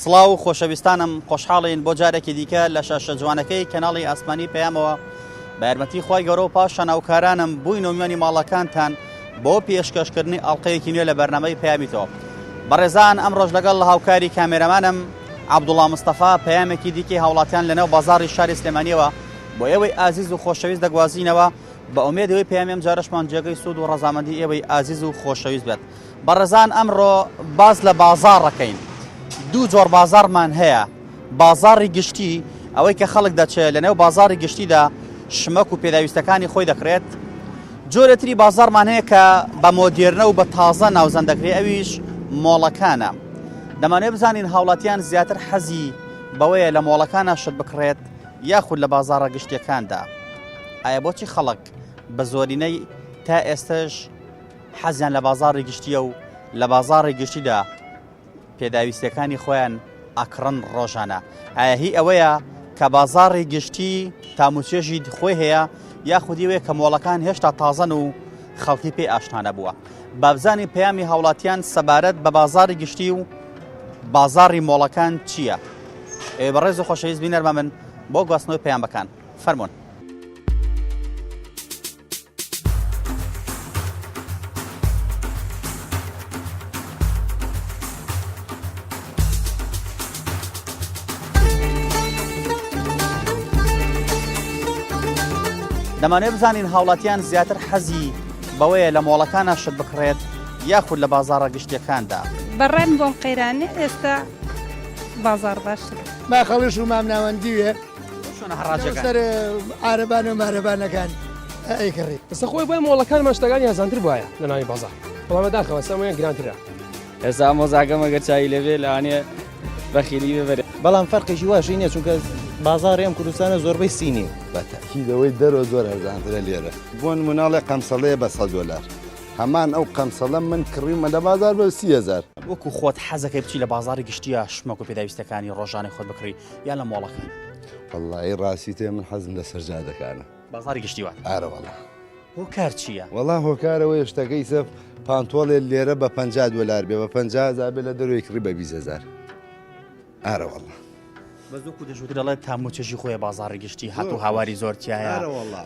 سڵاو خۆشەویستانم خۆشحاڵین بۆ جارێکی دیکە لە شاشە جوانەکەی کەناڵی ئاسمانی پەیامەوە بە یارمەتی خۆی گەورە و پاش شەناوکارانم بووین و میوانی ماڵەکانتان بۆ پێشکەشکردنی ئەڵلقەیەکی نوێ لە بەرنامەی پەیامیتەوە. بەڕێزان ئەم ڕۆژ لەگەڵ لە هاوکاری کامێرەمانم عەبدوڵڵا مستەفا پەیامێکی دیکەی هاوڵاتیان لەنێو بازاڕی شاری سلێمانیەوە بۆ ئێوەی ئازیز و خۆشەویست دەگوازینەوە بە ئومێدەوەی پەیامێم جارشمان جێگەی سوود و ڕەزامەندی ئێوەی ئازیز و خۆشەویست بێت. بەڕێزان ئەمڕۆ باز لە بازاڕەکەین. دوو جۆر بازارمان هەیە، بازاڕی گشتی ئەوەی کە خەڵک دەچێت لەنێو بازاڕی گشتیدا شمەک و پێداویستەکانی خۆی دەکرێت. جۆرەتری بازارمان هەیە کە بە مۆدێرنە و بە تازە ناوزەند دەکرێت، ئەویش مۆڵەکانە. دەمانوێت بزانین هاوڵاتیان زیاتر حەزی بەوەیە لە مۆڵەکانە شت بکڕێت یاخود لە بازاڕە گشتیەکاندا. ئایا بۆچی خەڵک بە زۆرینەی تا ئێستش حەزیان لە بازاڕی گشتیە و لە بازاڕی گشتیدا پێداویستەکانی خۆیان ئەکڕن ڕۆژانە؟ ئایا هی ئەوەیە کە بازاڕی گشتی تاموچێژی خۆی هەیە یاخودی وەیە کە مۆڵەکان هێشتا تازەن و خەڵکی پێی ئاشنا نەبووە؟ بابزانی پەیامی هاوڵاتیان سەبارەت بە بازاڕی گشتی و بازاڕی مۆڵەکان چییە؟ بەڕێز و خۆشەویست بینەرمە من بۆ گواستنەوەی پەیامەکان فەرموون. دەمانوێت بزانین هاوڵاتیان زیاتر حەزی بەوەیە لە مۆڵەکانە شت بکڕێت یاخود لە بازاڕە گشتیەکاندا. بەڕێن بۆ قەیرانێ ئێستا بازار باشتر ما خەڵش و مام ناوەندیوێ سەر عارەبان و مارەبانەکان ئەیکڕی ئێستا خۆی بۆی مۆڵەکان شتەکانی هەزانتر بواە لە ناوی بازار بەڵامە داخەوە سەمایان گرانترە. ئێستا مۆزاکەم ئەگەر چای لەوێ لەوانێ بەخیلی ببەرێ، بەڵام فەرقێکی واشی نییە چونکە بازاڕی ئەم کوردستانە زۆربەی سینی بەتەکیدەوەی دەرەوە زۆر هەرزانترە لێرە. بۆن مناڵێ قەمسەڵەیە بە $100 هەمان ئەو قەمسەڵە من کڕیمە لە بازار بە 30,000. وەکو خۆت حەزەکەی بچی لە بازاری گشتیە شمەک و پێداویستەکانی ڕۆژانەی خۆت بکڕی یان لە مۆڵەکان؟ وەڵڵی ڕاستی تێ من حەزم لە سەرجادەکانە. بازاری گشتیوە ئارە وەڵا هۆکار چییە؟ وەڵا هۆکارەوەی شتەکەی سەف پانتۆڵێ لێرە بە $50 بێ بە 50,000 بێ لە دەروی کڕی بە 20,000. ئارە وەڵا بەزووکو دەژوتر دەڵێت تاموچێژی خۆی بازاری گشتی هاتوو هاواری زۆرتیایە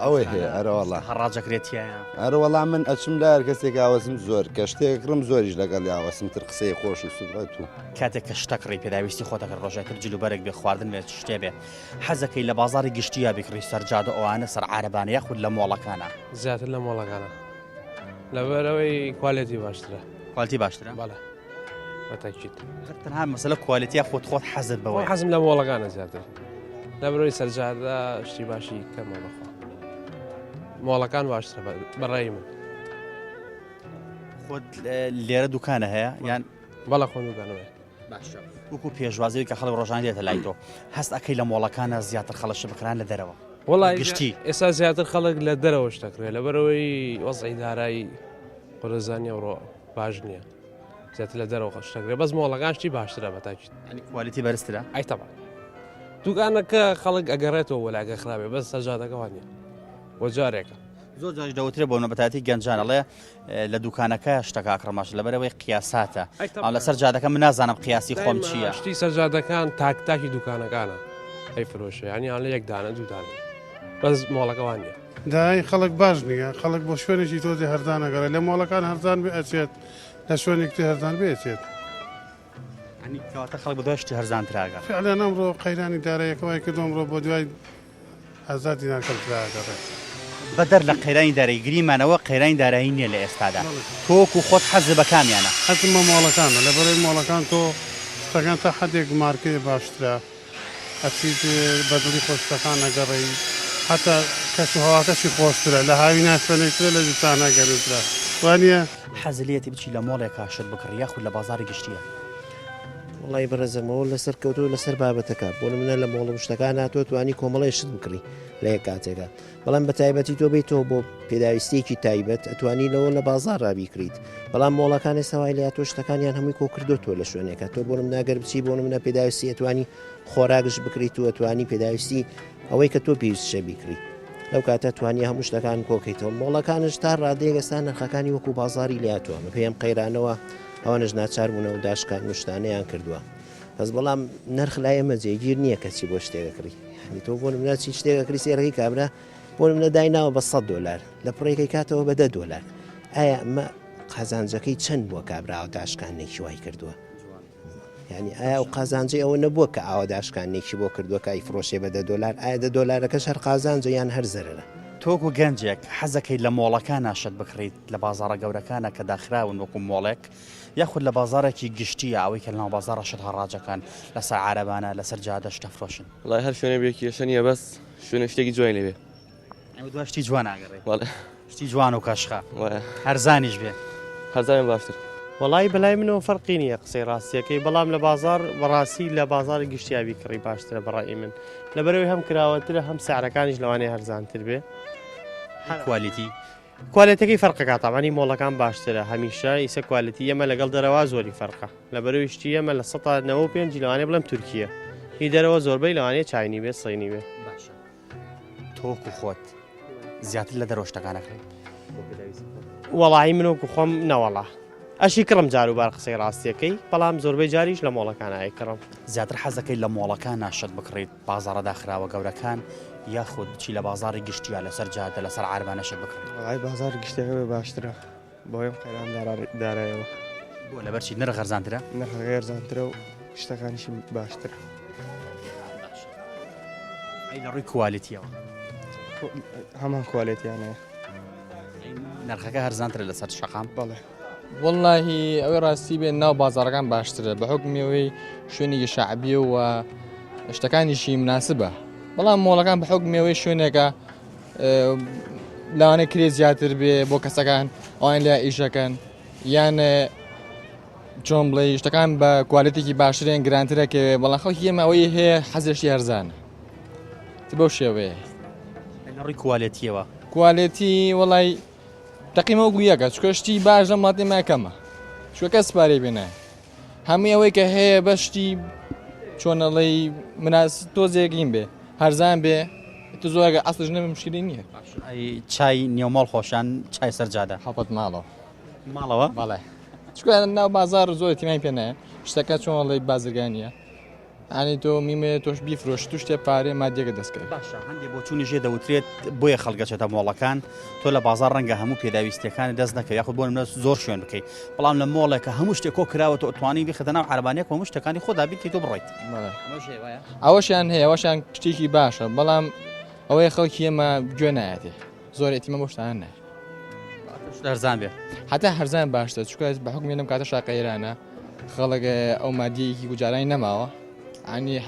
ئەوەی هەیە. ئەرەوەڵا هەڕاجەکرێتیایە. ئەرەوەڵا من ئەچم لە هەر کەسێک ئاوەسم زۆر کە شتێکڕم زۆریش لەگەڵ ئاوەسم تر قسەی خۆش و سوبەت و کاتێک کە شتەکڕی پێداویستی خۆتەکە ڕۆژێکتر جلوبەرێک بێ خواردن بێت شتێ بێ حەزەکەی لە بازاری گشتیە بکڕی سەرجادە ئەوانە سەر عارەبانە یاخود لە مۆڵەکانە؟ زیاتر لە مۆڵەکانە لەبەرەوەی کوالیتی باشترە. کوالیتی باشترە؟ بەڵێ بەتاکید. تەنها مەسەلە کوالیتیە خۆت حەزت بەوە؟ حەزم لە مۆڵەکانە زیاتر لەبەرەوەی سەرجادە شتی باشی کەمە بەخوا. مۆڵەکان باشترە بەڕێی من. خۆت لێرە دوکانە هەیە یان؟ بەڵە خۆ دوکانەوەی. باشە. وەکو پێشوازەوەی کە خەڵک ڕۆژان دێتە لای تۆ هەست ئەەکەی لە مۆڵەکانە زیاتر خەڵەش بکران لە دەرەوە؟ وەڵای گشتی ئێستا زیاتر خەڵک لە دەرەوە شتەکرێت لەبەرەوەی وەزعی دارایی قۆرەزانی ئەوڕۆ باش نییە، زیاتر لە دەرەوە شتەکرێت بەس مۆڵەکان شتی باشترە بەتاکید. کوالیتی بەرزترە؟ ئەی تەبان دوکانەکە خەڵک ئەگەڕێتەوە وەلاگە خراپێ بەس سەرجادەکە وانە بۆ جارێکە. زۆر جاش دەوترێ بۆ نەبەتاتی گەنجانەڵێ لە دوکانەکە شتەکە ئاکڕماش لەبەرەوەی قیاساتە. ئەو لەسەر جادەکە من نازانم قیاسی خۆم چییە. شتی سەرجادەکان تاکتاکی دوکانەکانە ئەی فرۆشە ینی هەڵە یەک دانە دوودانە بەس مۆڵەکەوان نیە. دای خەڵک باش نییە، خەڵک بۆ شوێنێکی تۆزی هەردانەگەڕێت لە مۆڵەکان هەردان بێ ئەچێت لە شوێنێکی هەردان بێتێت. کەواتە خەڵک بە دۆشتی هەرزانتراگە. فعلەن ئەمڕۆ قەیرانی داراییەکەوای کردو ئەمڕۆ بۆ دوای 1000 دینار کەمتراگەڕێت. بەدەر لە قەیرانی دارایی گریمانەوە قەیرانی دارایی نییە لە ئێستادا. تۆکو خۆت حەز بە کامیانە؟ حەزم بە مۆڵەکانە لەبەرەوەی مۆڵەکان تۆ شتەکان تا حدێک مارکێ باشترە ئەچیت بەدووری خۆشتەکان نەگەڕێی حتا کەس و هەواکەشی خۆشترە لە هاوی ناسوێنێکترە لە دوستانە گەرترە وانە حەزلیەتی بچی لە مۆڵێکا شت بکڕ یاخود لە بازاری گشتیە؟ وڵی بەڕێزەمەوە لەسەر کەوتو لەسەر بابەتەکە بۆ منە لە مۆڵە شتەکان هاتۆ توانی کۆمەڵی شت بکڕی لە یەک کاتێکە، بەڵام بە تایبەتی تۆ بیتەوە بۆ پێداویستێکی تایبەت ئەتوانی لەوە لە بازار ڕابیکریت، بەڵام مۆڵەکان ئێستاوای لە تۆ شتەکانیان هەمووی کۆ کردوتۆ لە شوێنێکە تۆ بۆ ناگەر بچی بۆ منە پێداویستی ئەتوانی خۆراگش بکریت و ئەتوانی پێداویستی ئەوەی کە تۆ پێویست شە بیکری لەو کاتە توانی هەموو شتەکان کۆکەیتەوە. مۆڵەکانش تا ڕادێگەستا نرخەکانی وەکو بازاری لاتوە پێم قەیرانەوە ئەوانش ناچار بوونەوە داشکان شتانەیان کردووە، بەس بەڵام نرخ لای ئەمە جێگیر نییە کەچی بۆ شتێکەکڕی ینی تۆ بۆ منە چی شتێکەکری سێرەکەی کابرا بۆ منە دایناوە بە $100 لە پڕێکەکەی کاتەوە بە $10 ئایا ئەمە قازانجەکەی چەند بووە کابراوە داشکانێکی وای کردووە ینی ئایا و قازانجی ئەوە نەبووە کە ئاوا داشکانێکی بۆ کردووە کە ئیفرۆشێ بە $10 ئایا $10ەکەش هەر قازانجە یان هەر زەرەرە تۆکو گەنجێک حەزەکەی لە مۆڵەکان ناشت بکڕیت لە بازارە گەورەکانە کە داخراون وەکو مۆڵێک یاخود لە بازارێکی گشتیە ئەوەی کە لەناو بازارە شت هەڕاجەکان لەسەر عارەبانە لەسەر جادە شتە فرۆشن وڵای هەر شوێنە بێکیشە نیە بەس شوێنە شتێکی جوای لێبێ دوای شتی جوان ئاگەڕێ وڵێ شتی جوان و کاشخا وایە هەرزانیش بێ هەرزانم باشتر وڵی بەلای منەوە فەرقی نییە قسەی ڕاستیەکەی بەڵام لە بازار بەڕاستی لە بازاری گشتیابی کڕی باشترە بەڕای من لەبەرەوەی هەم کراوەترە هەم سعرەکانیش لەوانەیە هەرزانتر بێ کوالیتی کوالەتەکەی فەرقەکە تاوانی مۆڵەکان باشترە هەمیشە ئیسە کوالەتی ئەمە لەگەڵ دەرەوە زۆری فەرقە لەبەرەوەی شتی ئەمە لە 195 لەوانەیە بڵێم تورکیە هی دەرەوە زۆربەی لەوانەیە چاینی بێ سەینی بێ باشە تۆکو خۆت زیاتر لە دەرەوە شتەکانەکەی وەڵی منۆکو خۆم نەوەڵا ئەشی کڕم جار و بار قسەی ڕاستیەکەی بەڵام زۆربەی جاریش لە مۆڵەکانایی کڕم زیاتر حەزەکەی لە مۆڵەکان ناشت بکڕیت بازارە داخراوە گەورەکان یاخود چی لە بازاری گشتیە لەسەر جادە لەسەر عاربانەشت بکڕیت وڵی بازار گشتەکە بێ باشترە بۆیم خێران دارایەوە بۆ لەبەرچی نرخ هەرزانترە نەخەغێر زانترە و شتەکانیشی باشترە ئەی لە ڕووی کوالیتیەوە هەمان کوالێتیانەیە نرخەکە هەرزانترە لەسەر شەقام بەڵێ واللهی ئەوەی ڕاستی بێن ناو بازارەکان باشترە بە حکمیەوەی شوێنێکی شعبیە و شتەکانیشی مناسبە بەڵام مۆڵەکان بە حکمیەوەی شوێنێکە لەوانەیە کرێ زیاتر بێ بۆ کەسەکان ئەوان لە ئیشەکەن یان چۆن بڵێ شتەکان بە کوالەتێکی باشترێن گرانترەکەوێ بەڵام خەڵکی ئێمە ئەوەی هەیە حەزێشی هەرزانە بەو شێوەیە لە ڕووی کوالیتیەوە کوالێتی وڵی تەقیمە گویەکە چکەشتی باش لە ماڵی ماکەمە چوەکە سپارەی بێنە هەمووی ئەوەی کە هەیە بەشتی چۆنەڵی تۆزێکین بێ هەرزان بێ تو زۆرگە ئەسڵش نەبێ مشکلی نییە چای نێوماڵ خۆشان چای سەرجادە حڵەت ماڵەوە ماڵەوە بەڵێ چکە ناو بازار زۆر تیمای پێ نایە شتەکە چۆنڵی بازرگانیە ئانی تۆ میمێ تۆش بیفرۆش تو شتێ پارێ مادیەکە دەستکەوێت باشە هەندێک بۆ چوونی ژێ دەوترێت بۆیە خەڵگەچێتە مۆڵەکان تۆ لە بازار ڕەنگە هەموو پێداویستەکانی دەست نەکە یاخود بۆ منە زۆر شوێن بکەیت بەڵام لە مۆڵێکە هەموو شتێک کۆ کراوە تۆ ئەتوانی بیخەتە ناو عەربانەیەک هەموو شتەکانی خۆدا بیکەیت تۆ بڕۆیت ئەوەشیان هەیە ئەوەشیان شتێکی باشە بەڵام ئەوەی خەڵکی ئێمە گوێ نایەتێ زۆر ئێتیمە بۆ شتان نایە هەرزان بێ حتا هەرزان باشتە چکە بە حکمی لەم کاتە شاقەیرانە خەڵک ئەو مادیەکی گوجارانی نەماوە عنی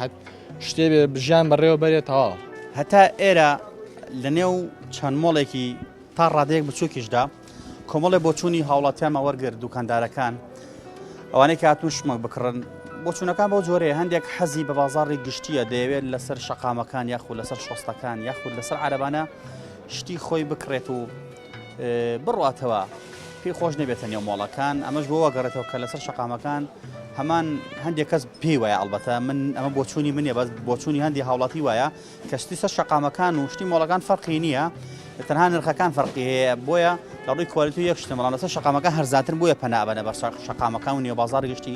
شتێ ژیان بەڕێوە بەرێتەوە هەتا ئێرە لە نێو چەند مۆڵێکی تا ڕادەیەک بچووکیشدا کۆمەڵێ بۆ چوونی هاوڵاتیانمە وەرگرت دوکاندارەکان ئەوانەی کە هاتوون شمەک بکڕن بۆ چوونەکان بۆ جۆرەیە هەندێک حەزی بە بازاڕی گشتیە دەیەوێت لەسەر شەقامەکان یاخود لەسەر شۆستەکان یاخود لەسەر عەرەبانە شتی خۆی بکڕێت و بڕاتەوە پێی خۆش نەبێتە نێو مۆڵەکان ئەمەش بۆ وەگەڕێتەوە کە لەسەر شەقامەکان هەمان هەندێک کەس پێی وایە ئەڵبەتە من ئەمە بۆ چوونی منێ بەس بۆ چوونی هەندی هاوڵاتی وایە کە شتی سەر شەقامەکان و شتی مۆڵەکان فەرقی نییە تەنها نرخەکان فەرقی هەیە بۆیە لە ڕووی کوالیتی یەک شتە بەڵام لەسەر شەقامەکان هەرزاتر بۆیە پەنا بەنە بە شەقامەکان و نێو بازاڕی گشتی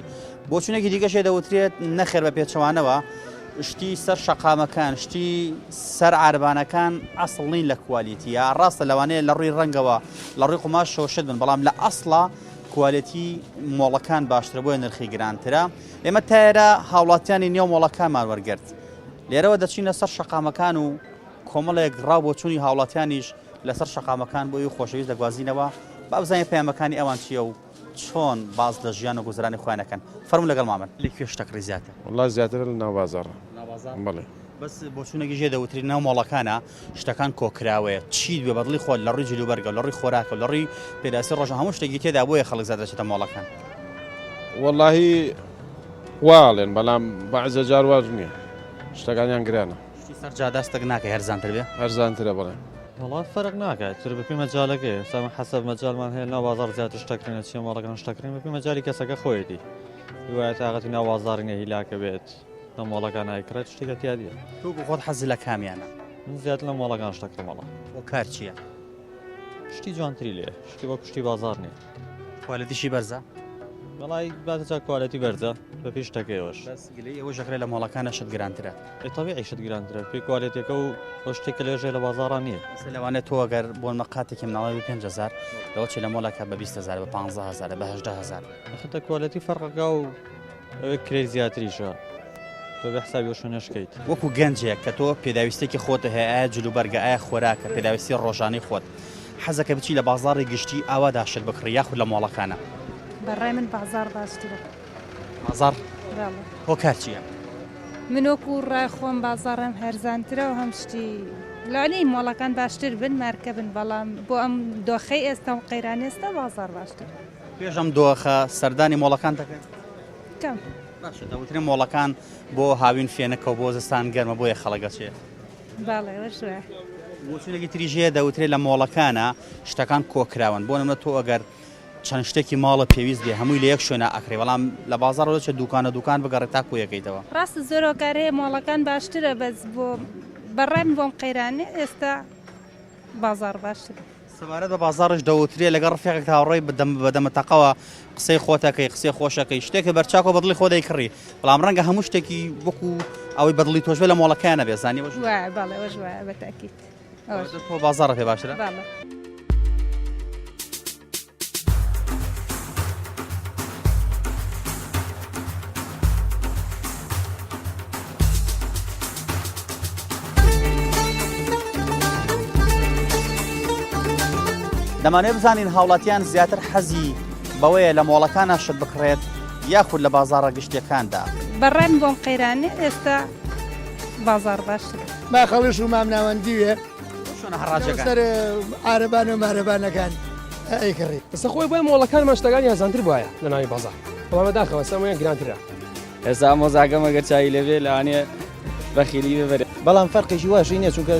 بۆ چوونێکی دیکەشێ دەوترێت نەخێر بە پێچەوانەوە شتی سەر شەقامەکان شتی سەر عاربانەکان ئەسڵ نین لە کوالیتیە ڕاستە لەوانەیە لە ڕووی ڕەنگەوە لە ڕووی قوماش شۆشت بن بەڵام لە ئەسڵە کوالیتی مۆڵەکان باشترە بۆیە نرخی گرانترە ئێمە تایرە هاوڵاتیانی نێو مۆڵەکانمان وەرگرت لێرەوە دەچینە سەر شەقامەکان و کۆمەڵێک ڕاو بۆ چوونی هاوڵاتیانیش لەسەر شەقامەکان بۆی خۆشەویست دەگوازینەوە با بزانین پەیامەکانی ئەوان چییە و چۆن باز لە ژیان و گوزرانی خۆیانەکەن فەرموو لەگەڵ مامن لێ کوێ شتەکڕی زیاتر والله زیاتر لە ناو بازارە بەڵێ بەس بۆ چوونێکی ژێ دەوتری ناو مۆڵەکانە شتەکان کۆکراوەیە چیت بێ بەدڵی خۆت لە ڕووی جلوبەرگە لە ڕووی خۆراکە لە ڕووی پێداسی ڕۆژە هەموو شتێکی تێدا بۆیە خەڵک زیاتر دەچێتە مۆڵەکان واللهی واڵێن بەڵام بەعزە جار واز نییە شتەکانیان گرانە شتی سەرجا دەستێک ناکە هەرزانتر بێ هەرزانترە بڵێ وڵات فەرق ناکات تر بەپی مەجالەکەی سام حەسەب مەجالمان هەیە ناو بازار زیاتر شتەکرێنە چی مۆڵەکان شتەکرێن بەپی مەجای کەسەکە خۆیەتی دوایە تااقەتی ناو بازاری نەهیلاکە بێت لە مۆڵەکان نایکرێت شتێکە تیادیە تۆ خۆت حەزی لە کامیانە من زیاتر لە مۆڵەکان شتەکرم مەڵە بۆ کار چییە شتی جوانتری لێ شتی وەکو شتی بازار نییە کوالەتیشی بەرزە بەڵای باتەجا کوالەتی بەرزە بە پێش شتەکەیەوەش بەس گلەی ئەوە ژەکرێت لە مۆڵەکانە شت گرانترە تەبیعی شت گرانترە پێی کوالەتەکە و ئەو شتێکە لێژێ لە بازاڕان نییە لەوانێت تۆ ئەگەر بۆ مەقاتێکی مناڵی 5,000 لەوە چی لە مۆڵەکە بە 20,000 بە 15,000 بە 18,000 خەتە کوالەتی فەرقەکە و ئەوەی کرێ زیاتریشە تۆ بە حسابی وە شوێنەشکەیت وەکو گەنجێک کە تۆ پێداویستێکی خۆتە هەیە ئایا جلوبەرگە ئایا خۆراکە پێداویستی ڕۆژانەی خۆت حەزەکە بچی لە بازاڕی گشتی ئاوادا شت بکڕی یاخود لە مۆڵەکانە بەڕای من بازار باشترە بازار هۆکار چییە؟ من وەکو ڕای خۆم بازارم هەرزانترە و هەم شتی لانی مۆڵەکان باشتر بن مارکە بن بەڵام بۆ ئەم دۆخەی ئێستا و قەیرانی ئێستا بازار باشتر پێش ئەم دۆخە سەردانی مۆڵەکان دەکەن کەم باشە دەوترێن مۆڵەکان بۆ هاوین فێنەکە و بۆ زستان گەرمە بۆیە خەڵەگەچێ باڵێ وەشوە بۆچونێکی تریژەیە دەوترێت لە مۆڵەکانە شتەکان کۆکراون بۆ نمە تۆ ئەگەر چەند شتێکی ماڵە پێویست بێ هەمووی لە یەک شوێنە ئەکرێ بەڵام لە بازارەوە چە دوکان بگەڕێت تا یەکەیتەوە ڕاستە زۆر هۆکار هەیە مۆڵەکان باشترە بەس بۆ بەڕای من بۆم قەیرانی ئێستا بازار باشترە سەبارەت بە بازارش دەوترێت لەگەڵ ڕفێقێک هاوڕێی بەدەمەتەقەوە قسەی خۆتەکەی قسەی خۆشەکەی شتێکە بەرچاکۆ بەدڵی خۆ دەیکڕی بەڵام ڕەنگە هەموو شتێکی وەکو ئەوەی بەدڵی تۆشبێت لە مۆڵەکانە بێزانی باڵێ وەش وایە بەتاکیت تۆ بازارە پێ باشترە دەمانێت بزانین هاوڵاتیان زیاتر حەزی بەوەیە لە مۆڵەکانە شت بکڕێت یاخود لە بازارە گشتەکاندا بەڕێن بۆم قەیرانی ئێستا بازار باشتر ما خەڵش و مام ناوەندیوێ سەر عربان و مارەبانەکان ئەیکڕی ئێستا خۆی بۆی مۆڵەکانمان شتەکانی هەزانتر بواە لە ناوی بازار بەڵام داخەوە سەمویان گرانترە ئێستا مۆزاگەم ئەگەر چای لەوێ لەوانێ بەخیلی ببەرێت بەڵام فەرقێکی واشی نییە چونکە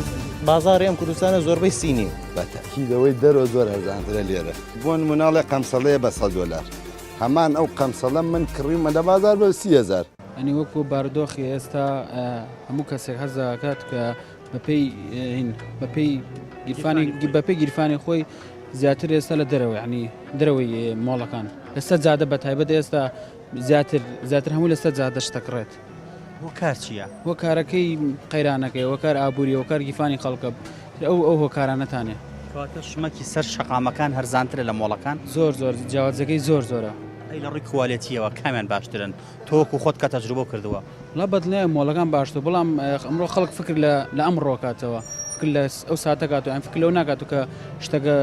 بازاری ئەم کوردستانە زۆربەی سینی بەتەکیدەوەی دەرەوە زۆر هەرزانترە لێرە بۆن مناڵێ قەمسەڵەیە بە $100 هەمان ئەو قەمسەڵە من کڕیمە لە بازار بە 30,000 ئەنی وەکو بارودۆخی ئێستا هەموو کەسێک حەز دەکات کە بەپێی گیرفانی خۆی زیاتر ئێستا لە دەرەوە ینی دەرەوەی مۆڵەکان لەسەر جادە بە تایبەت ئێستا زیاتر هەموو لەسەر جادە شتەکڕێت هۆکار چییە؟ هۆکارەکەی قەیرانەکەی هۆکار ئابووری هۆکار گیرفانی خەڵکە ئەو هۆکارانەتانێ کەواتە شمەکی سەر شەقامەکان هەرزانترە لە مۆڵەکان زۆر جیاوازەکەی زۆرە ئەی لە ڕووی کوالێتیەوە کامیان باشترن تۆکو خۆت کە تەجروبە کردووە لە بەدڵێ مۆڵەکان باشتر بەڵام ئەمڕۆ خەڵک فکر لە ئەم ڕۆکاتەوە فکر لە ئەو ساتەکات و ئەم فکر لەو ناکات و کە شتەکە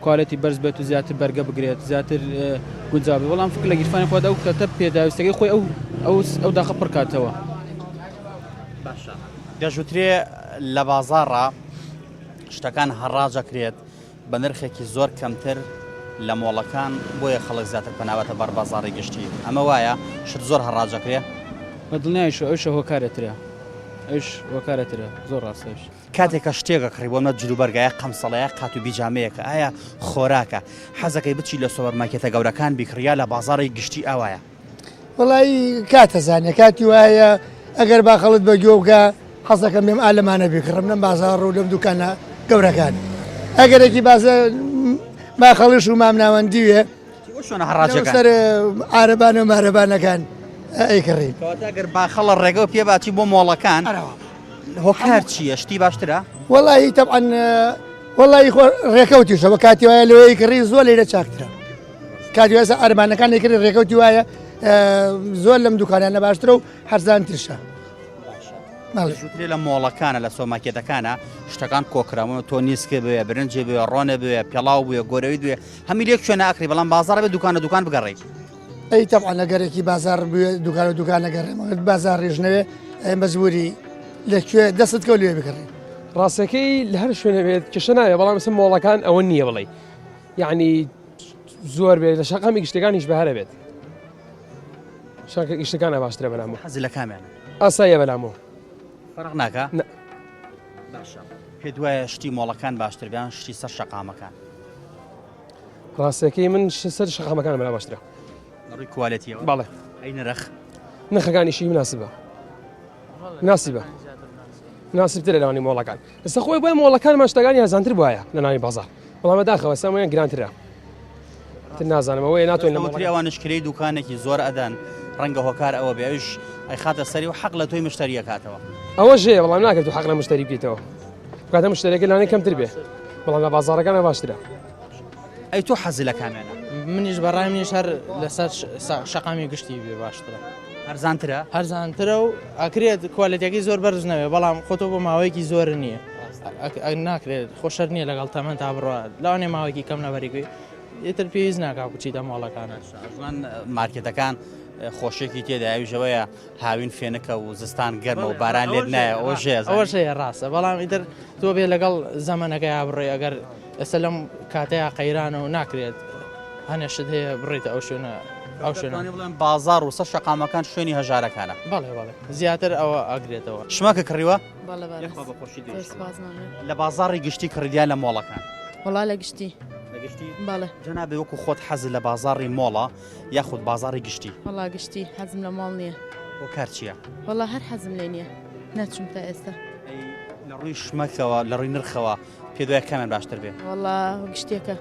کوالێتی بەرز بێت و زیاتر بەرگە بگرێت زیاتر گونجاو بێت بەڵام فکر لە گیرفانی خۆدا ئەو کەتە پێداویستەکەی خۆی ئەو داخە پڕکاتەوە باشە دەژوترێ لە بازاڕە شتەکان هەڕاجەکرێت بە نرخێکی زۆر کەمتر لە مۆڵەکان بۆیە خەڵک زیاتر پەناوەتە بەر بازاڕی گشتی ئەمە وایە شت زۆر هەڕاجەکرێ بەدڵنیایش ئەوش هۆکارێترە ئەوش هۆکارێترە زۆر ڕاستەش کاتێکە شتێکە کڕیبۆمە جلوبەرگایە قەمسەڵەیە قات و بیجامەیەکە ئایا خۆراکە حەزەکەی بچی لە سۆپەرمارکێتە گەورەکان بیکڕیا لە بازاڕی گشتی ئاوایە وڵی کاتەزانێ کاتی وایە ئەگەر با خەڵت بەگوێ بکە حەزەکەم لێم ئالەمانە بیکڕم لەم بازار و لەم دوکانە گەورەکان ئەگەرێکی بازە ما خەڵش و مام ناوەندیوێ سەر عربان و مارەبانەکان ئەیکڕی ئەگەر با خەڵە ڕێگە پێ باچی بۆ مۆڵەکان هۆکار چییە شتی باشترە؟ وڵی تەبعەن وڵی ڕێکەوتیشە بە کاتی وایە لەوەی کڕی زۆر لێرە چاکترە کاتی وایە عربانەکان لێکردی ڕێکەوتی وایە زۆر لەم دوکانیانە باشترە و هەرزانترشە ژوترێ لە مۆڵەکانە لە سۆماکێتەکانە شتەکان کۆکراون تۆ نیسکە بوێ برنجێ بوێ ڕۆنە بوێ پێڵاو بوێ گۆرەوی دوێ هەمی لێک شوێنە ئاکری بەڵام بازارە بێ دوکان بگەڕێ ئەی تەبعەن ئەگەرێکی بازار بوێ دوکانەگەڕێمەوە بازار ڕێژنەوێ ئەم مەجبوری لەکوێ دەست کەوت لێ بکڕی ڕاستەکەی لە هەر شوێنە بێت کەشە نایە بەڵام سم مۆڵەکان ئەوە نییە بڵێ یعنی زۆر بێت لە شەقامی گشتەکانیش بەهارە بێت گشتەکانە باشترە بەلامەوە حەزی لە کامیان ئاساییە بەلامەوە فەرق ناکە باشە پێ دوایە شتی مۆڵەکان باشتر بیان شتی سەر شەقامەکان ڕاستەکەی من سەر شەقامەکان بەلا باشترە ڕووی کوالێتیەوە باڵێ ئەی نرخ نرخەکانیشی مناسبە مناسبترە لەوانی مۆڵەکان ئێستا خۆی بۆی مۆڵەکانمان شتەکانی هەزانتر بواە لە ناوی بازار بەڵام بەداخەوە سەمویان گرانترە نازانم ئەوەیە ناتوانین لە وتری ئەوان شکرەی دوکانێکی زۆر ئەدەن ڕەنگە هۆکار ئەوە بێش ئەی خاتە سەری و حەق لە تۆی مشتریە کاتەوە ئەوە ژێ بەڵام ناکرێت و حەق لە مشتری بکەیتەوە کاتە مشتریەکە لانەی کەمتر بێ بەڵام لە بازاڕەکانە باشترە. ئەی تۆ حەزی لە کامێنە؟ منیش بەڕای منیش هەر لەسەر شەقامی گشتی بێ باشترە. هەرزانترە؟ هەرزانترە و ئەکرێت کوالەتەکەی زۆر بەرز نەوێ بەڵام خۆتۆ بۆ ماوەیەکی زۆر نییە ناکرێت خۆشەر نییە لەگەڵ تەمەەن تا بڕە لەوانێ ماوەیەکی کەم لەبەریگوی ئێتر پێویست ناکا بچیتە ماڵەکانە ژوان مارکێتەکان خۆشێکی تێداویژەوەیە هاوین فێنەکە و زستان گەرمە و باران لێت نایە ئەوە ژێز ئەوە شەیە ڕاستە بەڵام ئیتر تۆ بێ لەگەڵ زەمانەکە یا بڕێ ئەگەر ئێستا لەم کاتەیە قەیرانە و ناکرێت هەنێشت هەیە بڕیتە ئەو شوێنە ئەو شوێنە بڵێن بازار و سەر شەقامەکان شوێنی هەژارەکانە بەڵێ زیاتر ئەوە ئەگرێتەوە شماکە کڕیوە؟ لە بازاڕی گشتی کڕیدیان لە مۆڵەکان وڵا لە گشتی باڵێ جەنابێ وەکو خۆت حەز لە بازاڕی مۆڵە یاخود بازاڕی گشتی وڵا گشتی حەزم لە ماڵ نییە بۆ کار چییە؟ وڵا هەر حەزم لێ نییە نەچم تا ئێستا لە ڕووی شمەکەوە لە ڕووی نرخەوە پێ دوای کامیان باشتر بێ وڵا گشتێکە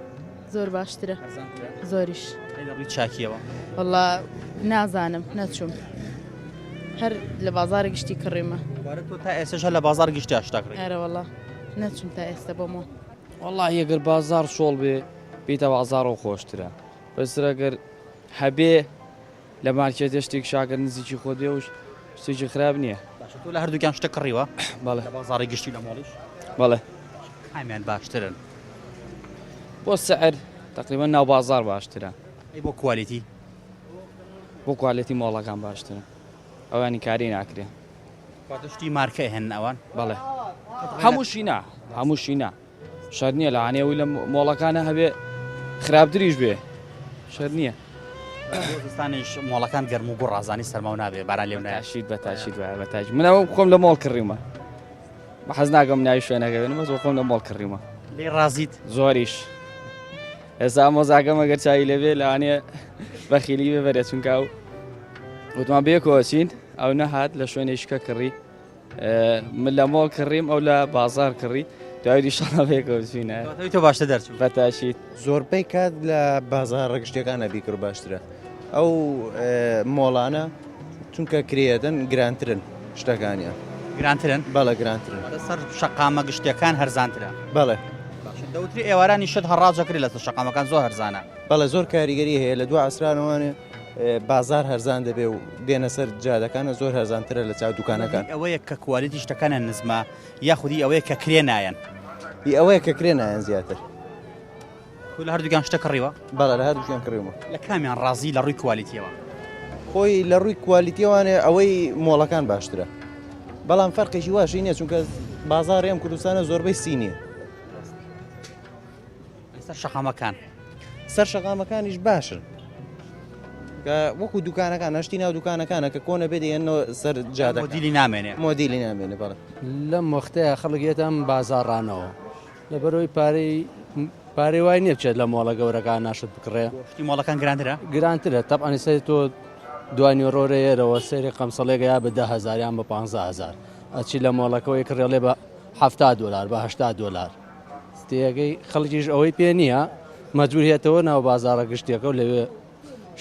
زۆر باشترە زۆریش لە ڕووی چاکیەوە وڵا نازانم نەچوم هەر لە بازارە گشتی کڕێمە تۆ تا ئێسش هەر لە بازار گشتی ئاشتاکڕی ئەرە وڵا نەچوم تا ئێستا بۆمەوە والله ئەگەر بازار شۆڵ بێ بیتە بازار و خۆشترە بەسرە گەر هەبێ لە مارکێت شتێک شاگەر نزیکی خۆ دێ و شتێکی خراپ نییە تۆ لە هەردووکیان شتە کڕیوە بەڵێ لە بازاری گشتی لە مۆڵیش بەڵێ هامیان باشترن بۆ سعر تقریبا ناو بازار باشترە ئەی بۆ کوالیتی بۆ کوالیتی مۆڵەکان باشترە ئەوانی کاری ناکرێ شتی مارکە هێن ئەوان بەڵێ هەمووشی نا هەمووشی نا شەر نییە لە عانێەوەی لە مۆڵەکانە هەبێ خراپتریش بێ شەر نییە زستانیش مۆڵەکان گەرم و گوڕ ڕازانی سەرما و نابێ باران لێو ناشید بەتاشید بەتاج منەوە خۆم لە مۆڵ کڕیمە بە حەز ناگەم ناوی شوێنەکە بێنم بەس خۆم لە مۆڵ کڕیمە لێ ڕازیت زۆریش ئێستا مۆزاگەم ئەگەر چاوی لەبێ لەوانێ بەخیلی بێ بەرێ چونکە و وتمان بێکۆچین ئەو نەهات لە شوێنێشکە کڕی من لە مۆڵ کڕیم ئەو لە بازار کڕی دوای شڵە بێکۆچینە تۆ باشتە دەرچوو بەتاشید زۆربەی کات لە بازار ڕگشتەکانە بیکڕ باشترە ئەو مۆڵانە چونکە کرێدەن گرانترن شتەکانیان گرانترن بەڵە گرانترن لەسەر شەقامە گشتەکان هەرزانترە بەڵێ دەوتری ئێوارانی شت هەڕاجەکری لەسەر شەقامەکان زۆر هەرزانە بەڵێ زۆر کاریگەری هەیە لە دو عسرانەوانێ بازار هەرزان دەبێ و دێنە سەر جادەکانە زۆر هەرزانترە لە چاو دوکانەکان ئەوەیە کە کوالیتی شتەکانە نزمە یاخودی ئەوەیە کە کرێ نایەن ئەوەیە کە کرێ نایەن زیاتر تۆ لە هەردووکیان شتە کڕیوە بەڵێ لە هەردووکیان کڕیومە لە کامیان ڕازی لە ڕووی کوالیتیەوە خۆی لە ڕووی کوالیتیەوانێ ئەوەی مۆڵەکان باشترە بەڵام فەرقێکی واشی نییە چونکە بازاڕی ئەم کوردستانە زۆربەی سینیە سەر شەقامەکان سەر شەقامەکانیش باشن وەکو دوکانەکان هەشتی ناو دوکانەکانە کە کۆنە بێدێنەوە سەر جادە مۆدیلی نامێنێ مۆدیلی نامێنێ بەڵێ لەم وەختەیە خەڵکێتم بازاڕانەوە لەبەرەوەی پارەی وای نییە بچێت لە مۆڵە گەورەکان ناشت بکڕێ شتی مۆڵەکان گرانترە گرانترە تەبعانی سەر تۆ دوانی ڕۆرەیەرەوە سەیری قەمسەڵێکە یا بە 10,000 یان بە 15,000 ئەچی لە مۆڵەکەەوەی کڕێڵێ بە $70 بە $80 ستێگەی خەڵکیش ئەوەی پێ نییە مەجبورهێتەوە ناو بازارە گشتێکە و لەوێ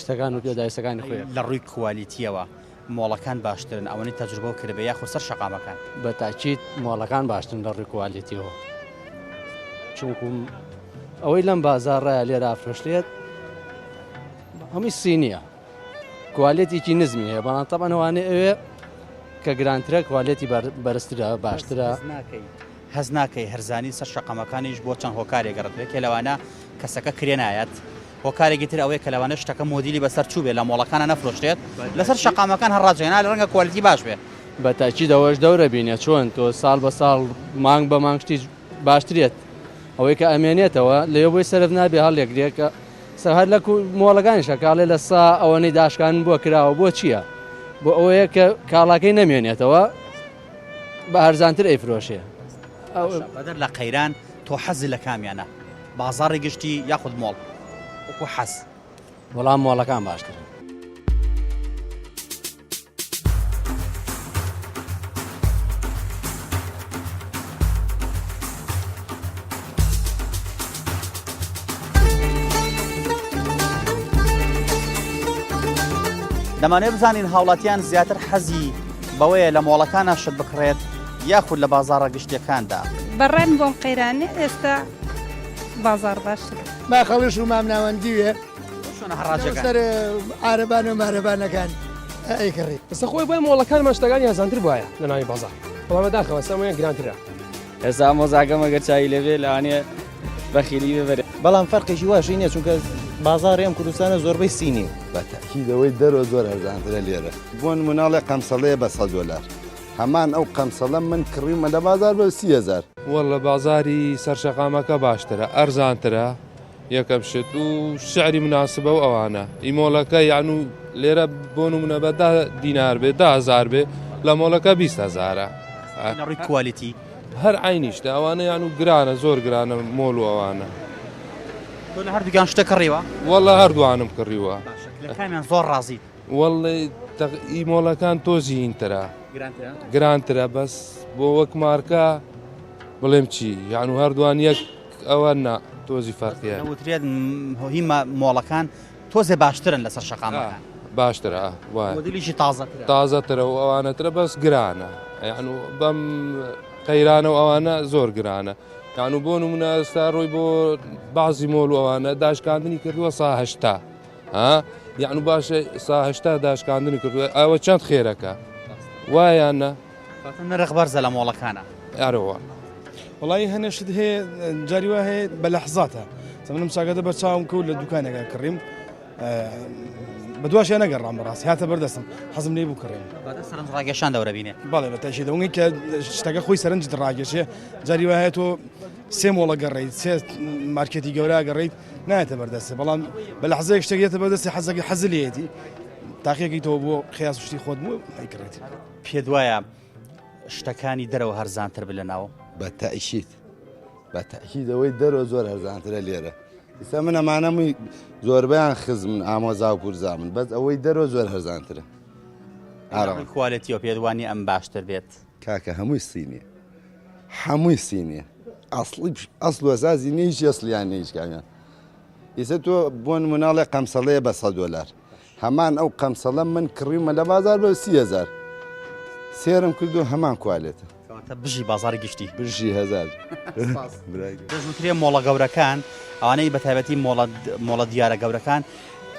شتەکان و پێدایسەکانی خۆی لە ڕووی کوالیتیەوە مۆڵەکان باشترن ئەوەی تەجربە و کردبێ یاخۆ سەر شەقامەکان بە تاکید مۆڵەکان باشترن لە ڕووی کوالیتیەوە چونکو ئەوەی لەم بازارڕایە لێرە ئافرشتێت هەمووی سینیە کوالیتێکی نزمی هەیە بەڵام تەبەنەوانێ ئەوێ کە گرانترە کوالیتی بەرزترە باشترە هەز ناکەی هەرزانی سەر شەقامەکانیش بۆ چەند هۆکارێک گەڕێت کە لەوانە کەسەکە کرێ نایەت هۆکارێکی تر ئەوەیە کە لەوانە شتەکە مۆدیلی بەسەر چوو بێ لە مۆڵەکانە نەفرۆشتێت لەسەر شەقامەکان هەڕاجێنا لە ڕەنگە کوالیتی باش بێ بە تاکید ئەوەش دەورە بینێت چۆن تۆ ساڵ بە ساڵ مانگ بە مانگشتی باشترێت ئەوەی کە ئەمێنێتەوە لێ بۆی سەرف نابێ هەڵێکرێکە سەهر لە مۆڵەکانیشە کاڵێ لە سا ئەوەنەی داشکان بۆ کراوە بۆ چییە؟ بۆ ئەوەیە کە کاڵاکەی نەمێنێتەوە بە هەرزانتر ئەیفرۆشێ بەدەر لە قەیران تۆ حەزی لە کامیانە بازاڕی گشتی یاخود مۆڵ وەکو حەز وەڵام مۆڵەکان باشترن دەمانێت بزانین هاوڵاتیان زیاتر حەزی بەوەیە لە مۆڵەکانە شت بکڕێت یاخود لە بازاڕە گشتیەکاندا. بەڕێن بۆم قەیرانێ ئێستا بازار باشتر ما خەڵش و مام ناوەندیوێ هەڕاجەکان سەر عارەبان و مارەبانەکان ئەیکڕی ئێستا خۆی بۆی مۆڵەکانمان شتەکانی هەزانتر بواە لە ناوی بازار بەڵام داخەوە سەمایان گرانترە. ئێستا مۆزاکەم ئەگەر چای لەوێ لەوانەیە بەخیلی ببەرێت. بەڵام فەرقێکی واشی نییە چونکە بازاری ئەم کوردستانە زۆربەی سینی بەتەکیدەوەی دەرەوە زۆر هەرزانترە لێرە بۆ نموناڵێ قەمسەڵەیە بە $100 هەمان ئەو قەمسەڵە من کڕیمە لە بازار بە 30,000. وەڵە بازاری سەرشەقامەکە باشترە ئەرزانترە یەکەم شت و شعری مناسبە و ئەوانە ئیمۆڵەکە یان و لێرە بۆ نمونە بە 10 دینار بێ 10,000 بێ لە مۆڵەکە 20,000 ڕووی کوالیتی هەر عینیشتە ئەوانە یان و گرانە زۆر گرانە مۆڵ و ئەوانە. تۆ لە هەردووکان شتە کڕیوە؟ وەڵە هەردووانم کڕیوە. لەکامیان زۆر ڕازیت؟ وەڵێ ئیمۆڵەکان تۆزیینترە گرانترە بەس بۆ وەک مارکە بڵێم چی یان و هەردووان یەک ئەوە نا تۆزی فەرقیە وترێت هۆی مۆڵەکان تۆزێ باشترن لەسەر شەقامەکان باشترە مۆدلیشی تازەترە تازەترە و ئەوانەترە بەس گرانە یان و بەم قەیرانە و ئەوانە زۆر گرانە یان و بۆ نمونە ئێستا ڕۆی بۆ بازی مۆڵ و ئەوانە داشکاندنی کردووە ساهشتا یان و باشە ساهشتا داشکاندنی کردووە ئەوە چەند خێرەکە وایانە نرخ بەرزە لە مۆڵەکانە ئەرەوە وڵی هەنێشت هەیە جاری وا هەیە بە لە حزاتە سەمنم ساگەدە بە چاوم کەوت لە دوکانێکە کڕیم بە دواشیان نەگەڕام بەڕاستی هاتە بەردەستم حەزم لێ بوو کڕێن سەرنج ڕاگەشان دەورە بینێ بەڵێ بە تاشی دەونی کە شتەکە خۆی سەرنجت ڕاگەشێ جاری وا هەیە تۆ سێ مۆڵە گەڕیت سێ مارکێتی گەورە گەڕیت نایەتە بەردەستە بەڵام بە لە حەزەیەک شتێکێتە بەردەستی حەزەکە حەزلێتی تاقیەکەی تۆ بۆ خیاس شتی خۆت بوو ئەیکڕێت پێ وایە شتەکانی دەرەوە هەرزانتر بلەناوە بە تەئیشیت بە تەکیدەوەی دەرەوە زۆر هەرزانترە لێرە ئستا من ئەمانەمووی زۆربیان خزم ئامۆزا و پورزامن بەس ئەوەی دەرەوە زۆر هەرزانترە کوالەتیەوە پێدوانی ئەم باشتر بێت کاکە هەمووی سینیە هەمووی سینیە ئەسڵ وەسازی نیش ئەسلیان نیش کامیان ئیسە تۆ بۆ نموناڵێ قەمسەڵەیە بە $100 هەمان ئەو قەمسەڵە من کڕیمە لە بازار بە 30,000 سێرم کردو هەمان کوالێتە بژی بازاری گشتی بژی هەزار دەزوترێ مۆڵە گەورەکان ئەوانەی بە تایبەتی مۆڵە دیارە گەورەکان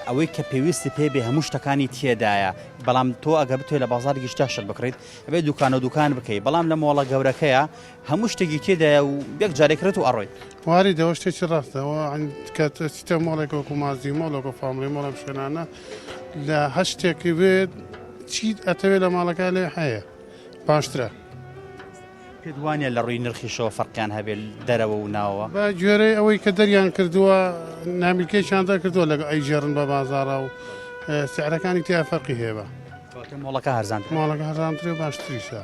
ئەوەی کە پێویستی پێ بێ هەموو شتەکانی تێدایە بەڵام تۆ ئەگە بتوێت لە بازاری گشتا شت بکڕیت ئەبێ دوکان و دوکان بکەیت بەڵام لە مۆڵە گەورەکەیە هەموو شتێکی تێدایە و یەک جارێکرێت و ئەڕۆیت واری دەوە شتێکی ڕاستەوە کەتە مۆڵێک وەکو مازی مۆڵێک و فامری مۆڵم شوێنانە لە هەر شتێکی بێت چیت ئەتەوێت لە ماڵەکە لێ هەیە باشترە پێدوانە لە ڕووی نرخیشەوە فەرقیان هەبێت دەرەوە و ناوە بە گوێرەی ئەوەی کە دەریان کردووە نامیلکەیشاندا کردووە لەگە ئەیجێڕن بە بازارە و سعرەکانی تیا فەرقی هەیە مۆڵەکە هەرزانتر ماڵەکە هەرزانترێ باشتریشە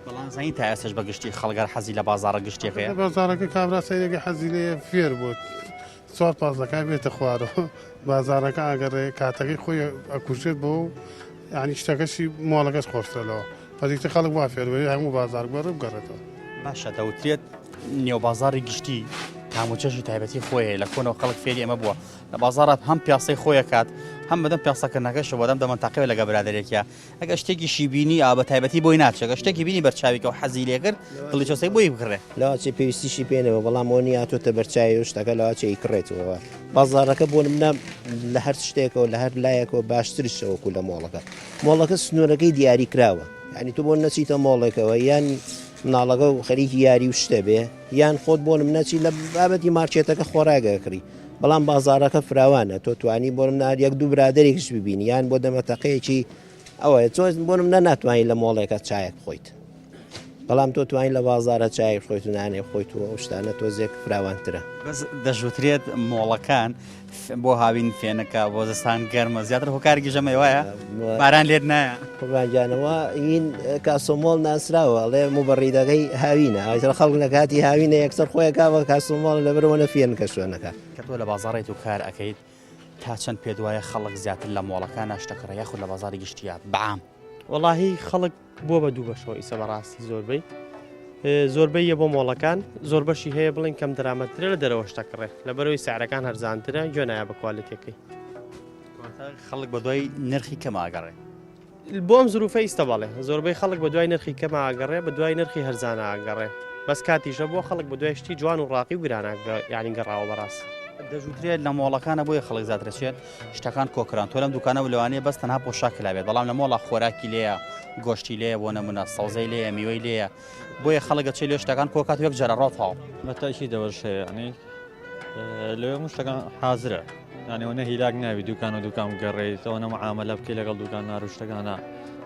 بەڵام زانی تا ئێستش بە گشتی خەڵگەر حەزی لە بازارە گشتێکەیە بازارەکە کابرا سەیرێکی حەزی لێ فێر بوو 4-5 بێتە خوارەوە بازارەکە ئەگەڕێ کاتەکەی خۆی ئەکوژێت بۆ ینی شتەکەشی مۆڵەکەش خۆشتەلەوە پەزیکتە خەڵک وا فێروەی هەموو بازار بەڕ بگەڕێتەوە باشە دەوترێت نێو بازاری گشتی تاموچەشی تایبەتی خۆیە لە کۆنەوە خەڵک فێری ئەمە بووە لە بازارات هەم پیاسەی خۆیە کات هەم بەدەم پیاسەکردنەکەشە بۆدەم دەمەنتاقەوە لەگە برادێکە ئەگە شتێکیشی بینی ئا بە تایبەتی بۆی ناچێگە شتێکی بینی بەرچاویکە و حەزی لێکرد دڵی چۆسەی بۆی بکڕێ لاچێ پێویستیشی پێنەوە بەڵام ئەوە هاتوۆتە بەرچاوی و شتەکە لاچەی کڕێتەوە بازارەکە بۆ منە لە هەر شتێکەوە لە هەر لایەکەوە باشترشەوەکو لە مۆڵەکە سنوورەکەی دیاری کراوە ینی تو بۆ نەچیتە مۆڵێکەوە یان مناڵەکە و خەریکی یاری و شتە بێ یان خۆت بۆ نەچی لە بابەتی مارچێتەکە خۆراگەکڕی بەڵام بازارەکە فراوانە تۆ توانی بۆ منار یەک دوو برادێکش ببینی یان بۆ دەمەتەقەیەکی ئەوە چۆ بۆ منە ناتوانین لە مۆڵێکە چایەک خۆیت بەڵام تۆ توانین لە بازارە چای خۆیت و نانێ خۆیت و ئەو شتانە تۆزێک فراوانترە دەژوترێت مۆڵەکان بۆ هاوین فێنەکە بۆ زستان گەرمە زیاتر هۆکارێکی ژەمەی وایە باران لێت نایە قوربانجانەوە این کاسۆمۆڵ ناسراوە ئەڵێ موبەڕیدەکەی هاوینە ئەوتر خەڵک لە کاتی هاوینە یەکسەر خۆیەکەوە کاسۆمۆڵ لەبەرەوە فێنکە شوێنەکە کە تۆ لە بازاڕێت و کار ئەەکەیت تا چەند پێ دوایە خەڵک زیاتر لە مۆڵەکان ناشتەکڕە یاخود لە بازاری گشتیات بەعام وەڵاهی خەڵک بۆ بە دوو بەشەوە ئیسە بەڕاستی زۆربەی بۆ مۆڵەکان زۆر بەشی هەیە بڵین کەم دەرامەترە لە دەرەوە شتەکڕێ لەبەرەوەی سعرەکان هەرزانترە گوێ نایە بە کوالەتەکەی خەڵک بە دوای نرخی کەماگەڕێ بۆ ئەم زروفە ئیستا بەڵێ زۆربەی خەڵک بە دوای نرخی کەم ئاگەڕێ بە دوای نرخی هەرزانە ئاگەڕێ بەس کاتیشە بۆ خەڵک بە دوای شتی جوان و ڕاقی و گرانە یعنی گەڕاوە بەڕاست دەژوترێت لە مۆڵەکانە بۆیە خەڵک زیاترەچێت شتەکان کۆکران تۆ لەم دوکانە و لەوانەیە بەس تەنها پۆشاک لابێت بەڵام لە مۆڵە خۆراکی لێیە گۆشتی لێیە بۆ نەمونە سەوزەی لێیە میوەی لێیە بۆیە خەڵک دەچێت لێ شتەکان کۆکات یەک جارە ڕۆتەوە بەتاکی دەوەشەیە ینی لەوێ شتەکان حازرە ینی وە هیلاک ناوی دوکان و دوکان گەڕێیتەوە نە معاملە بکەی لەگەڵ دوکان ناروشتەکانە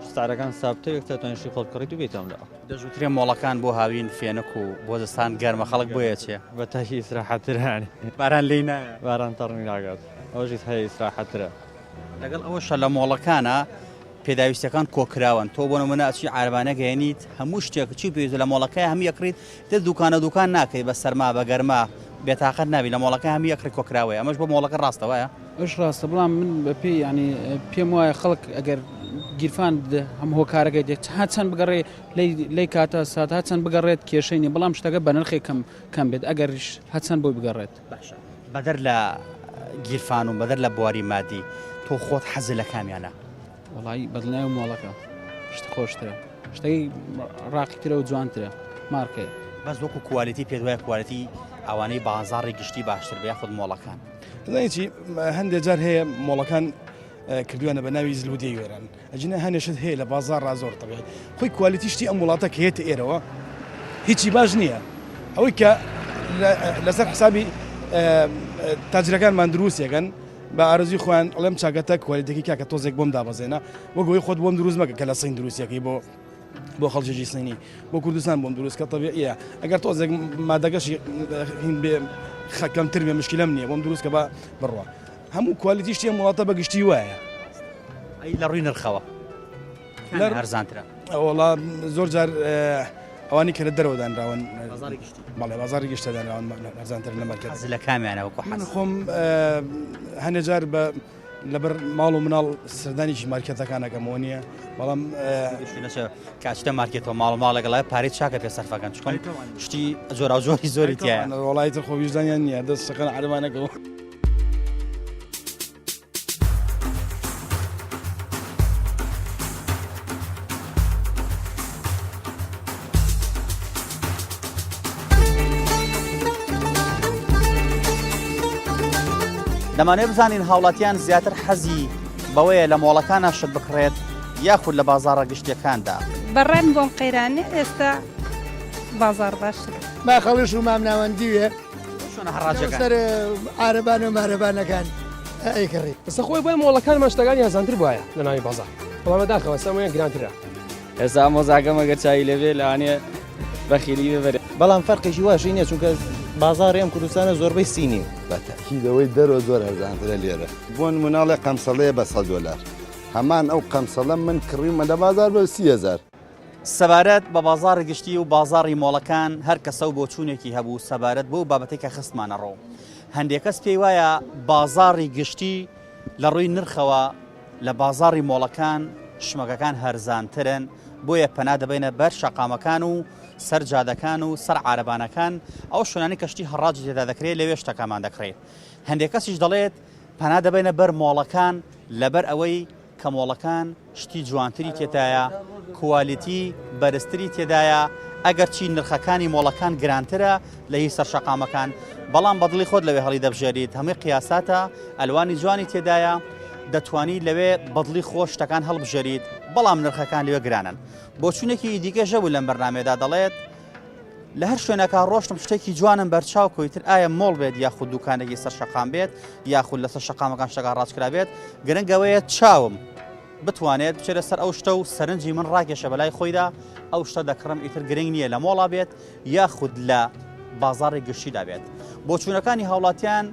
ستارەکان سابتە یەکتەتوانشی خۆت کڕیت و بێتەم لە دەژوترێ مۆڵەکان بۆ هاوین فێنک و بۆ زستان گەرمە خەڵک بۆیە چێ بەتاکی ئیسراحەترانی باران لێی نایە باران تەڕنی ناگات ئەوژیت هەیە ئیسراحەترە لەگەڵ ئەوەشە لە مۆڵەکانە پێداویستەکان کۆکراون تۆ بۆ نمونە ئەچی عاربانە گەیەنیت هەموو شتێک چی پێویستە لە مۆڵەکەی هەمی یەکریت تێ دوکانە دوکان ناکەی بە سەرما بە گەرما بێتاقەت نابی لە مۆڵەکە هەمی یەکری کۆکراوەیە ئەمەش بۆ مۆڵەکە ڕاستەوەیە ئەش ڕاستە بڵام من بەپی ینی پێم وایە خەڵک ئەگەر گیرفان هەم هۆکارەکەی دێت هاچەند بگەڕێ لی کاتە سات هاچەند بگەڕێت کێشەینی بەڵام شتەکە بە نرخی کەم بێت ئەگەریش هەچەند بۆی بگەڕێت بەدەر لە گیرفان و بەدەر لە بواری مادی تۆ خۆت حەزی لە کامیانە وڵی بەدڵنای و مۆڵەکە شتە خۆشترە شتەی ڕاقیترە و جوانترە مارکەیە بەس وەکو کوالیتی پێ دوای کوالیتی ئەوانەی بازاڕی گشتی باشتر بە یاخود مۆڵەکان زانیی هەندێک جار هەیە مۆڵەکان کردوانە بە ناوی زلودی وێران ئەجنە هەنێشت هەیە لە بازار ڕازۆر تەبێت خۆی کوالیتی شتی ئەم وڵاتە کە هێتە ئێرەوە هیچی باش نییە ئەوەی کە لەسەر حسابی تاجرەکانمان دروستێکن بە ئارزوی خۆیان ئەڵێم چاکەتە کوالیتێکی کاکە تۆزێک بۆم دابەزێنە وەگەوەی خۆت بۆم دروست مەکە کە لە سین دروستەکەی بۆ خەڵکی سینی بۆ کوردستان بۆم دروست کە تەبیعیە ئەگەر تۆزێک مادەگەشی خەکەمتر بێ مشکلەم نییە بۆم دروست کە بە بڕوە هەموو کوالیتی شتی وڵاتە بەگشتی وایە ئەی لە ڕووی نرخەوە هەرزانترە وڵا زۆر جار ئەوانی کە لە دەرەوەدانراون بەڵێ بازاری گشتەدانراون هەرزانتر لە مەرکەز لە کامیانەوە من خۆم هەندێک جار بە لەبەر ماڵ و مناڵ سەردانیی مارکێتەکانەکەمەوە نییە بەڵام کاچتە مارکێتەوە ماڵ لەگەڵای پارێت چاکە پێ سەرفەکەن چکۆن شتی زۆر زۆری زۆری تایە وڵایتە خۆویژدانیان نییە دەستەکان عربانەکەەوە دەمانێت بزانین هاوڵاتیان زیاتر حەزی بەوەیە لە مۆڵەکانە شت بکڕێت یاخود لە بازاڕە گشتەکاندا بەڕێن بۆم قەیرانێ ئێستا بازار باشتر با خەڵش و مام ناوەندیوێ سەر عارەبان و مارەبانەکان ئەیکڕی ئێستا خۆی بۆی مۆڵەکانمان شتەکانی هەزانتر بواە لە ناوی بازار بەڵامە داخەوە سەمویان گرانترە ئێستا مۆزاکەم ئەگەر چای لەوێ لەوانێ بەخیلی ببەرێت بەڵام فەرقێکی واشی نییە چونکە بازاری ئەم کوردستانە زۆربەی سینی بەتەکیدەوەی دەرەوە زۆر هەرزانترە لێرە بۆ مناڵێ قەمسەڵەیە بە $100 هەمان ئەو قەمسەڵە من کڕیمە لە بازار بە 30,000 سەبارەت بە بازاری گشتی و بازاری مۆڵەکان هەر کەسە و بۆ چوونێکی هەبوو سەبارەت بۆ بابەتێک کە خستمانە ڕۆ هەندێک کەس پێی وایە بازاری گشتی لە ڕووی نرخەوە لە بازاری مۆڵەکان شمەکەکان هەرزانترن بۆیە پەنا دەبێنە بەر شەقامەکان و سەر جادەکان و سەر عارەبانەکان ئەو شوێنانی کەشتی هەڕاجی تێدا دەکرێت لەوێ شتەکانمان دەکرێت هەندێک کەسیش دەڵێت پەنا دەبێنە بەر مۆڵەکان لەبەر ئەوەی کە مۆڵەکان شتی جوانتری تێدایە کوالیتی بەرزتری تێدایە ئەگەر چی نرخەکانی مۆڵەکان گرانترە لە هی سەر شەقامەکان بەڵام بەدڵی خۆت لەوێ هەڵی دەبژێریت هەمووی قیاساتە ئەلوانی جوانی تێدایە دەتوانی لەوێ بەدڵی خۆش شتەکان هەڵبژێریت بەڵام نرخەکان لەوێ گرانن بۆ چوونێکی دیکە ژەبوو لەم بەرنامێدا دەڵێت لە هەر شوێنەکە ڕۆشتم شتێکی جوانم بەرچاو کۆیتر ئایا مۆڵ بێت یاخود دوکانێکی سەر شەقام بێت یاخود لەسەر شەقامەکان شتەکان ڕاستکرا بێت گرنگەوەیە چاوم بتوانێت بچێتە سەر ئەو شتە و سەرنجی من ڕاکێشە بەلای خۆیدا ئەو شتە دەکڕم ئیتر گرنگ نییە لە مۆڵا بێت یاخود لە بازاڕی گشتیدا بێت بۆ چوونەکانی هاوڵاتیان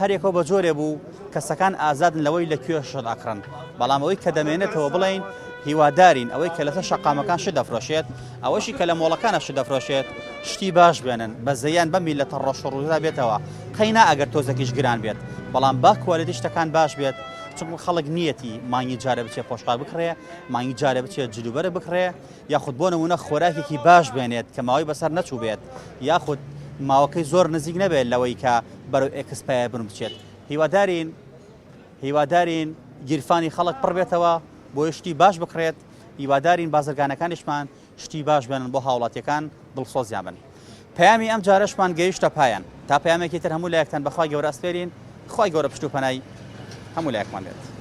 هەرێکەوە بە جۆرێ بوو کەسەکان ئازادن لەوەی لە کوێ شت ئەکڕن بەڵام ئەوەی کە دەمێنێتەوە بڵین هیوادارین ئەوەی کە لەسەر شەقامەکان شت دەفرۆشێت ئەوەشی کە لە مۆڵەکانە شت دەفرۆشێت شتی باش بێنن بە زەیان بە میلەتە ڕۆژڕوودا بێتەوە قەینا ئەگەر تۆزێکیش گران بێت بەڵام با کوالیتی شتەکان باش بێت چونکە خەڵک نیەتی مانگی جارە بچێت پۆشقا بکڕێ مانگی جارە بچێت جلوبەرە بکڕێ یاخود بۆ نمونە خۆراکێکی باش بێنێت کە ماوەی بەسەر نەچوو بێت یاخود ماوەکەی زۆر نزیک نەبێت لەوەی کە بەرەو ئێکسپایە بن بچێت هیوادارین گیرفانی خەڵک پڕ بێتەوە بۆ شتی باش بکرێت هیوادارین بازرگانەکانیشمان شتی باش بێنن بۆ هاوڵاتیەکان دڵسۆزیان بن. پەیامی ئەم جارەشمان گەیشتە پایان تا پەیامێکی تر هەموو لایەکتان بەخوای گەورە ئەسپێرین. خی گەورە پشت و پەنای هەموو لایەکمان بێت.